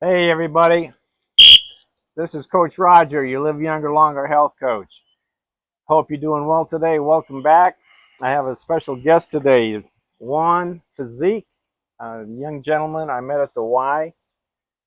Hey everybody, this is Coach Roger, your Live Younger Longer health coach. Hope you're doing well today. Welcome back. I have a special guest today, Juan Physique, a young gentleman I met at the Y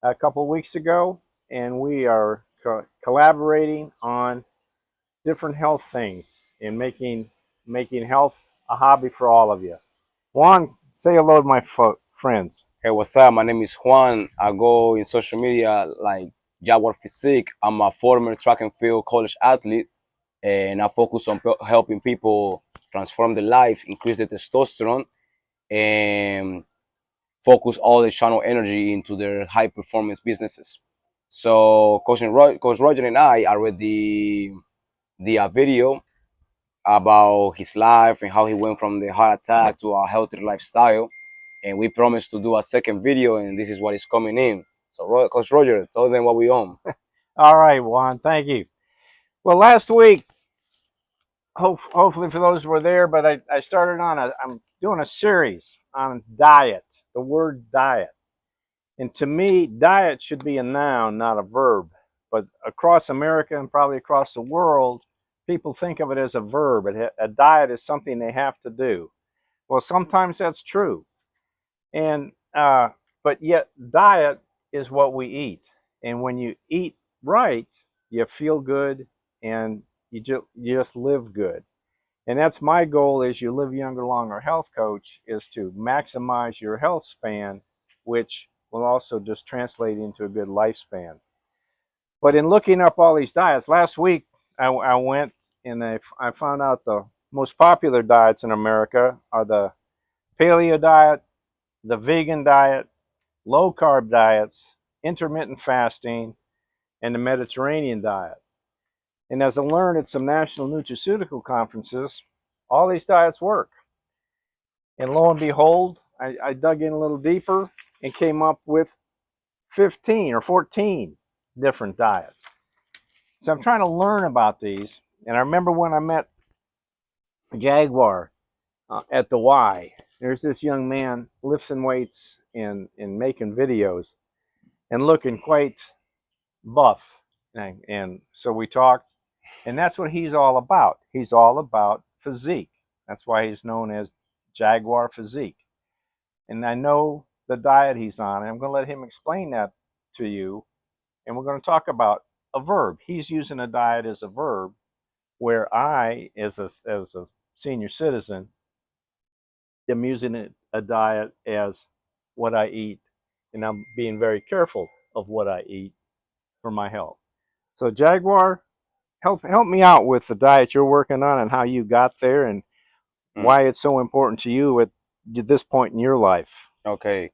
a couple of weeks ago, and we are collaborating on different health things and making health a hobby for all of you. Juan, say hello to my friends. Hey, what's up? My name is Juan. I go in social media like Jaguar Physique. I'm a former track and field college athlete, and I focus on helping people transform their life, increase their testosterone, and focus all the channel energy into their high performance businesses. So, Coach Roger and I already did a video about his life and how he went from the heart attack to a healthy lifestyle. And we promised to do a second video, and this is what is coming in. So, Coach Roger, tell them what we own. All right, Juan, thank you. Well, last week hopefully for those who were there, but I started I'm doing a series on diet, the word diet. And to me, diet should be a noun, not a verb. But across America and probably across the world, people think of it as a verb. A diet is something they have to do. Well, sometimes that's true. And, but yet diet is what we eat. And when you eat right, you feel good and you just live good. And that's my goal as you live younger, longer health coach is to maximize your health span, which will also just translate into a good lifespan. But in looking up all these diets, last week I went and I found out the most popular diets in America are the paleo diet, the vegan diet, low carb diets, intermittent fasting, and the Mediterranean diet. And as I learned at some national nutraceutical conferences, all these diets work. And lo and behold, I dug in a little deeper and came up with 15 or 14 different diets. So I'm trying to learn about these. And I remember when I met Jaguar at the Y, there's this young man lifting weights and making videos and looking quite buff. And so we talked, and that's what he's all about. He's all about physique. That's why he's known as Jaguar Physique. And I know the diet he's on, and I'm going to let him explain that to you. And we're going to talk about a verb. He's using a diet as a verb, where I, as a senior citizen, am using a diet as what I eat, and I'm being very careful of what I eat for my health. So, Jaguar, help me out with the diet you're working on and how you got there and Mm, why it's so important to you at this point in your life. okay,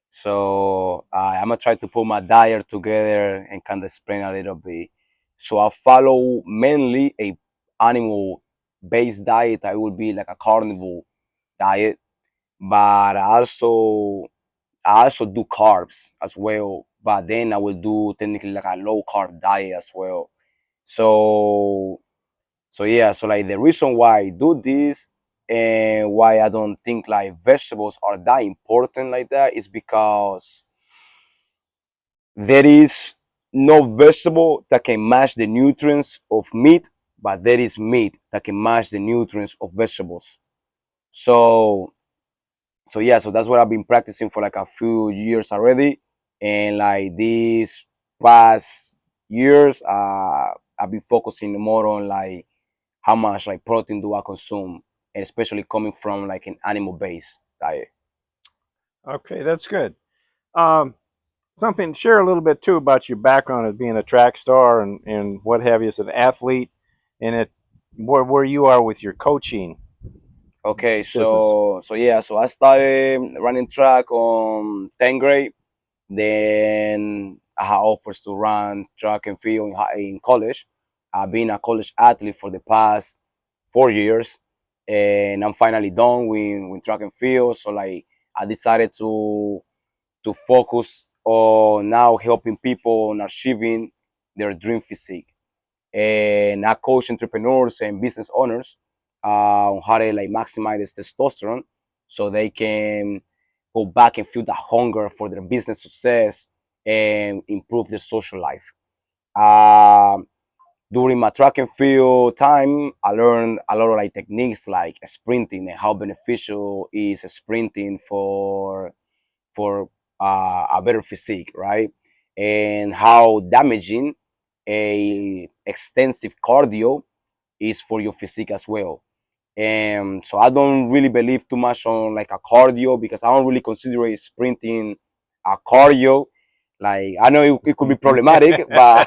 so I'm gonna try to put my diet together and kind of explain a little bit. So I follow mainly a animal-based diet. I will be like a carnivore diet, but I also do carbs as well. But then I will do technically like a low carb diet as well. So yeah, so like the reason why I do this and why I don't think like vegetables are that important like that is because there is no vegetable that can match the nutrients of meat, but there is meat that can match the nutrients of vegetables. So yeah, so that's what I've been practicing for like a few years already. And like these past years, I've been focusing more on like how much like protein do I consume, and especially coming from like an animal based diet. Okay, that's good. Um, something share a little bit too about your background as being a track star and what have you as an athlete, and it where you are with your coaching Okay, business. so yeah, so I started running track on 10th grade. Then I had offers to run track and field in college. I've been a college athlete for the past 4 years, and I'm finally done with track and field. So like I decided to focus on now helping people on achieving their dream physique. And I coach entrepreneurs and business owners on how to like maximize this testosterone so they can go back and feel the hunger for their business success and improve the social life. Um, During my track and field time, I learned a lot of like techniques like sprinting and how beneficial is sprinting for a better physique, right? And how damaging a extensive cardio is for your physique as well. And so I don't really believe too much on like a cardio because I don't really consider it sprinting a cardio. Like I know it could be problematic, but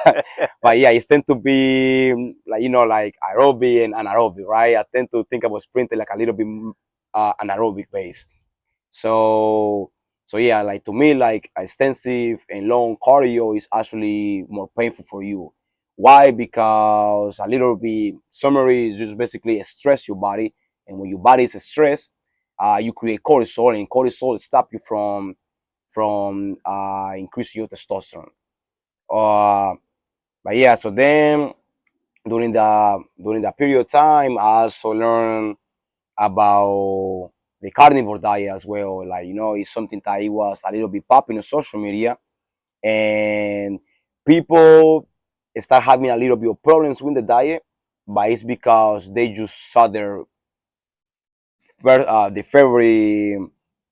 but yeah, it's tend to be like like aerobic and anaerobic, right? I tend to think about sprinting like a little bit anaerobic based. So so yeah, like to me, like extensive and long cardio is actually more painful for you. Why? Because a little bit summary is just basically stress your body, and when your body is stressed, you create cortisol, and cortisol stop you from increasing your testosterone. Uh, but yeah, so then during the period of time, I also learned about the carnivore diet as well. Like it's something that it was a little bit popping on social media, and people start having a little bit of problems with the diet, but it's because they just saw the favorite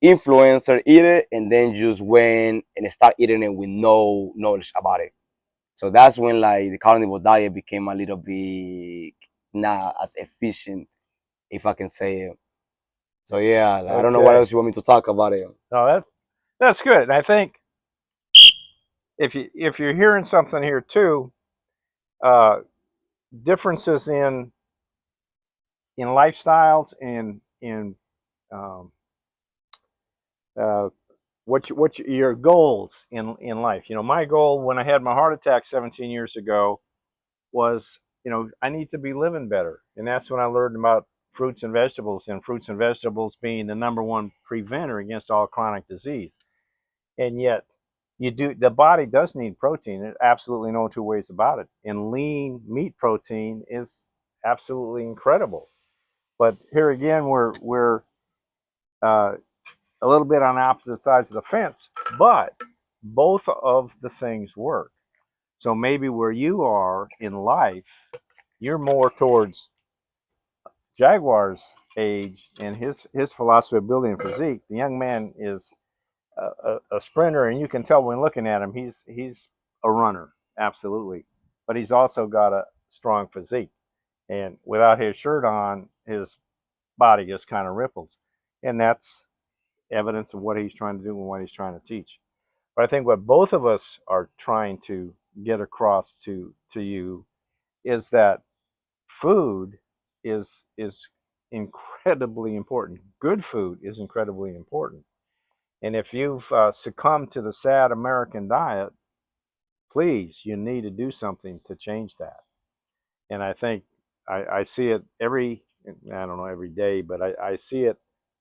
influencer eat it, and then just went and start eating it with no knowledge about it. So that's when like the carnivore diet became a little bit not as efficient, if I can say it. So yeah, like, I don't know what Okay. else you want me to talk about it. No, that's good. And I think if you're hearing something here too, uh, differences in lifestyles and in um, uh, your goals in life. My goal when I had my heart attack 17 years ago was, I need to be living better, and that's when I learned about fruits and vegetables, and fruits and vegetables being the number one preventer against all chronic disease. And yet, the body does need protein. There's absolutely no two ways about it. And lean meat protein is absolutely incredible. But here again, we're uh, a little bit on opposite sides of the fence, but both of the things work. So maybe where you are in life, you're more towards Jaguar's age and his philosophy of building physique. The young man is a sprinter, and you can tell when looking at him, he's a runner, absolutely. But he's also got a strong physique, and without his shirt on, his body just kind of ripples, and that's evidence of what he's trying to do and what he's trying to teach. But I think what both of us are trying to get across to you is that food is incredibly important. Good food is incredibly important. And if you've succumbed to the sad American diet, please, you need to do something to change that. And I think I see it I don't know, every day, but I see it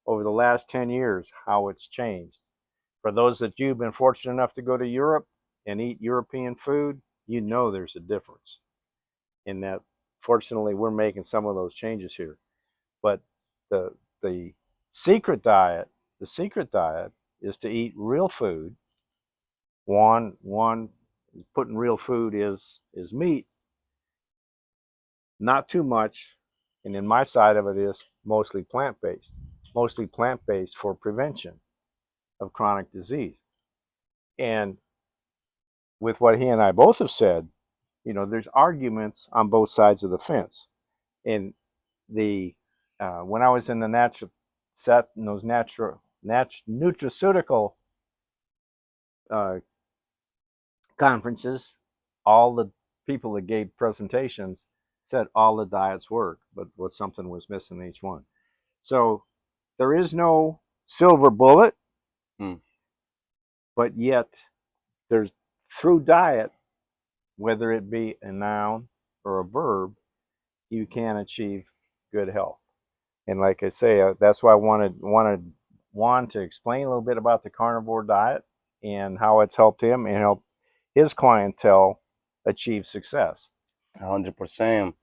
over the last 10 years, how it's changed. For those that you've been fortunate enough to go to Europe and eat European food, there's a difference in that. Fortunately, we're making some of those changes here. But the the secret diet, the secret diet is to eat real food. One putting real food is meat, not too much. And then my side of it is mostly plant based for prevention of chronic disease. And with what he and I both have said, there's arguments on both sides of the fence. And the when I was in the natural set in those nutraceutical uh, conferences, all the people that gave presentations said all the diets work, but what something was missing in each one. So there is no silver bullet, Hmm. but yet there's through diet, whether it be a noun or a verb, you can achieve good health. And like I say, that's why I wanted Juan to explain a little bit about the carnivore diet and how it's helped him and helped his clientele achieve success. 100%.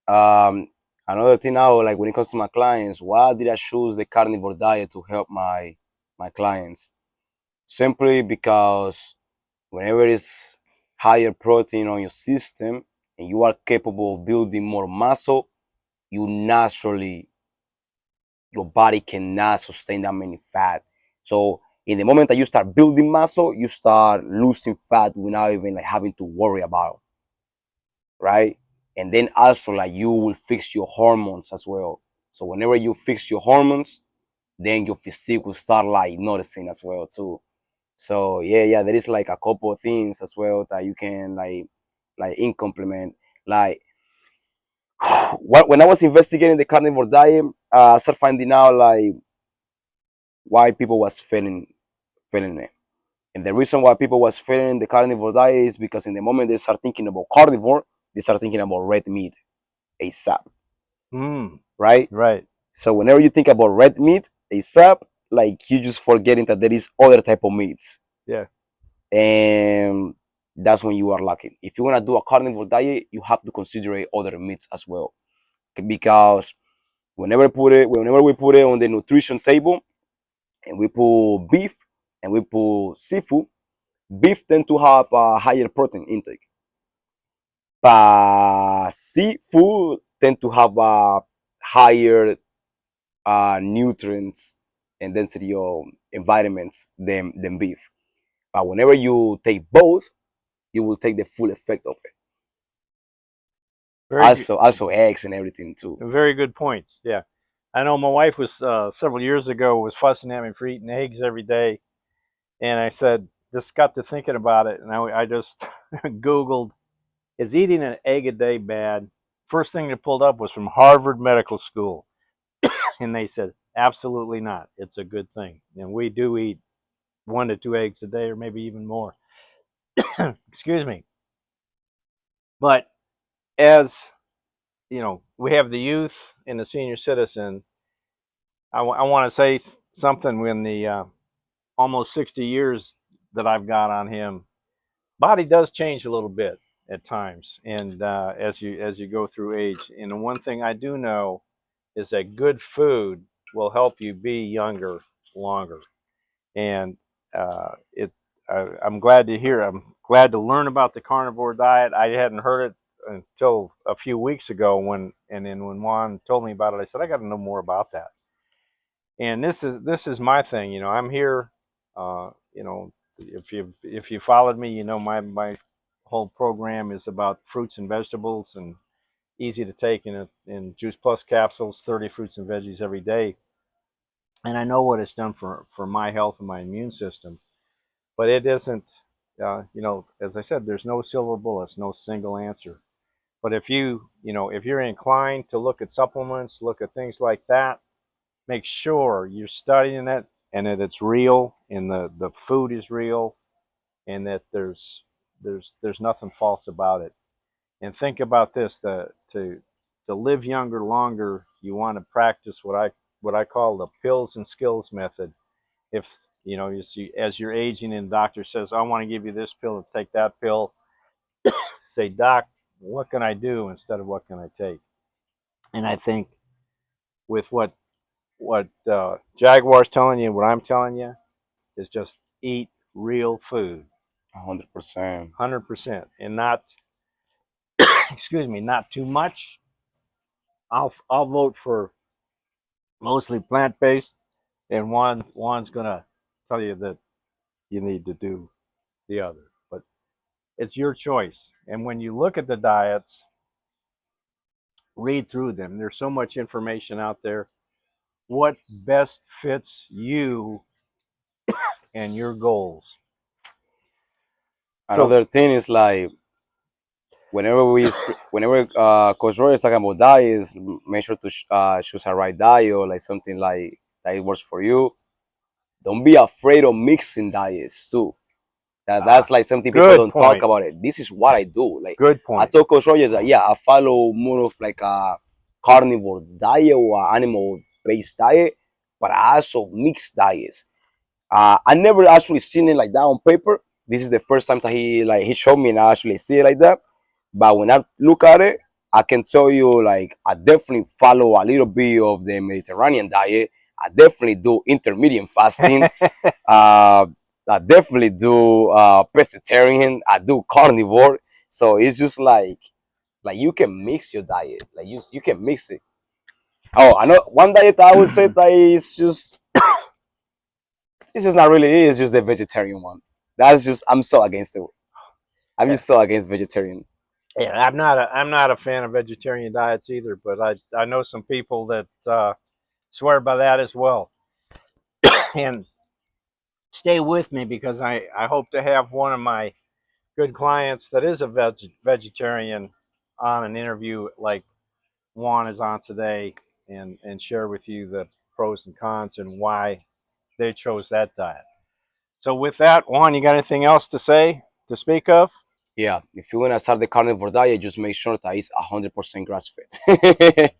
Um, Another thing now, like when it comes to my clients, why did I choose the carnivore diet to help my clients? Simply because Whenever it's higher protein on your system and you are capable of building more muscle, you naturally, your body cannot sustain that many fat. So in the moment that you start building muscle, you start losing fat without even like having to worry about it, right? And then also like you will fix your hormones as well. So whenever you fix your hormones, then your physique will start like noticing as well too. So yeah, there is like a couple of things as well that you can like in complement. Like when I was investigating the carnivore diet, I started finding out like why people was failing it. And the reason why people was failing the carnivore diet is because in the moment they start thinking about carnivore, they start thinking about red meat ASAP, right? Right. So whenever you think about red meat ASAP, like you just forgetting that there is other type of meats. Yeah. And that's when you are lacking. If you want to do a carnivore diet, you have to consider other meats as well, because whenever we put it on the nutrition table, and we put beef and we put seafood, beef tend to have a higher protein intake, but seafood tend to have a higher nutrients and density of vitamins than beef. But whenever you take both, you will take the full effect of it. Very good. Also eggs and everything too. Very good points. Yeah. I know my wife was several years ago was fussing at me for eating eggs every day, and I said just got to thinking about it, and I just Googled, is eating an egg a day bad? First thing that pulled up was from Harvard Medical School, and they said absolutely not. It's a good thing, and we do eat 1 to 2 eggs a day, or maybe even more. Excuse me. But as you know, we have the youth and the senior citizen. I want to say something. When the almost 60 years that I've got on him, body does change a little bit at times, and as you go through age. And the one thing I do know is that good food will help you be younger longer. And it I'm glad to hear. I'm glad to learn about the carnivore diet. I hadn't heard it until a few weeks ago and then when Juan told me about it, I said I got to know more about that. And this is my thing. I'm here. If you followed me, my whole program is about fruits and vegetables, and easy to take in Juice Plus capsules, 30 fruits and veggies every day. And I know what it's done for my health and my immune system. But it isn't. As I said, there's no silver bullets, no single answer. But if you're inclined to look at supplements, look at things like that, make sure you're studying it and that it's real and the food is real, and that there's nothing false about it. And think about this: to live younger longer, you want to practice what I call the pills and skills method. If as you're aging and the doctor says, I want to give you this pill, take that pill, say, doc, what can I do instead of what can I take? And I think with what Jaguar's telling you, what I'm telling you, is just eat real food, 100%. 100%, and not excuse me, not too much. I'll vote for mostly plant based, and Juan's gonna tell you that you need to do the other. But it's your choice. And when you look at the diets, read through them. There's so much information out there. What best fits you and your goals? So Another thing is like whenever Coach Roy is talking about diets, make sure to choose a right diet or like something like that it works for you. Don't be afraid of mixing diets too. That's like something people good don't talk point. about it. This is what I do. Like Good I point. told Coach Rogers that yeah, I follow more of like a carnivore diet or animal based diet, but I also mix diets. I never actually seen it like that on paper. This is the first time that he showed me and I actually see it like that. But when I look at it, I can tell you like I definitely follow a little bit of the Mediterranean diet. I definitely do intermittent fasting. Uh, I definitely do pescatarian. I do carnivore. So it's just like you can mix your diet. Like you can mix it. Oh, I know one diet I would say that is just it's just not really it. It's just the vegetarian one. That's just I'm so against it. I'm Yeah, just so against vegetarian. yeah. I'm not a fan of vegetarian diets either, but I know some people that swear by that as well. And stay with me because I hope to have one of my good clients that is a vegetarian on an interview like Juan is on today, and share with you the pros and cons and why they chose that diet. So with that, Juan, you got anything else to say to speak of? Yeah, if you wanna start the carnivore diet, just make sure that it's 100% grass fed,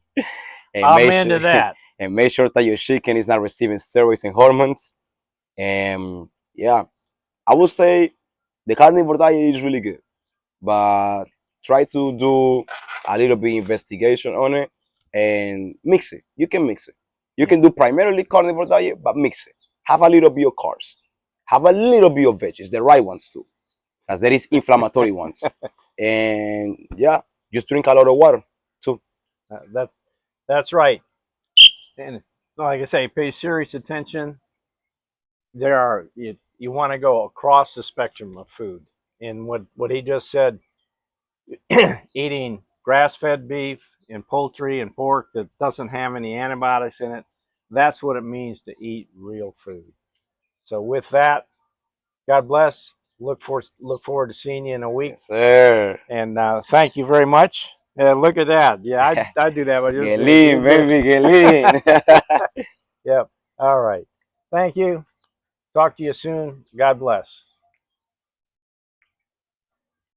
and I'm make sure into that. and make sure that your chicken is not receiving steroids and hormones. And yeah, I would say the carnivore diet is really good, but try to do a little bit investigation on it and mix it. You can mix it. You Yeah. can do primarily carnivore diet, but mix it. Have a little bit of carbs. Have a little bit of veggies, the right ones too, as there is inflammatory ones. And yeah, just drink a lot of water too. That that's right. And like I say, pay serious attention. There are you want to go across the spectrum of food. And what he just said, eating grass-fed beef and poultry and pork that doesn't have any antibiotics in it, that's what it means to eat real food. So with that, God bless. Look forward to seeing you in a week. Yes, sir. And thank you very much. Look at that. Yeah, I do that. But Get you're lean, good. baby, get lean. Yep. All right. Thank you. Talk to you soon. God bless.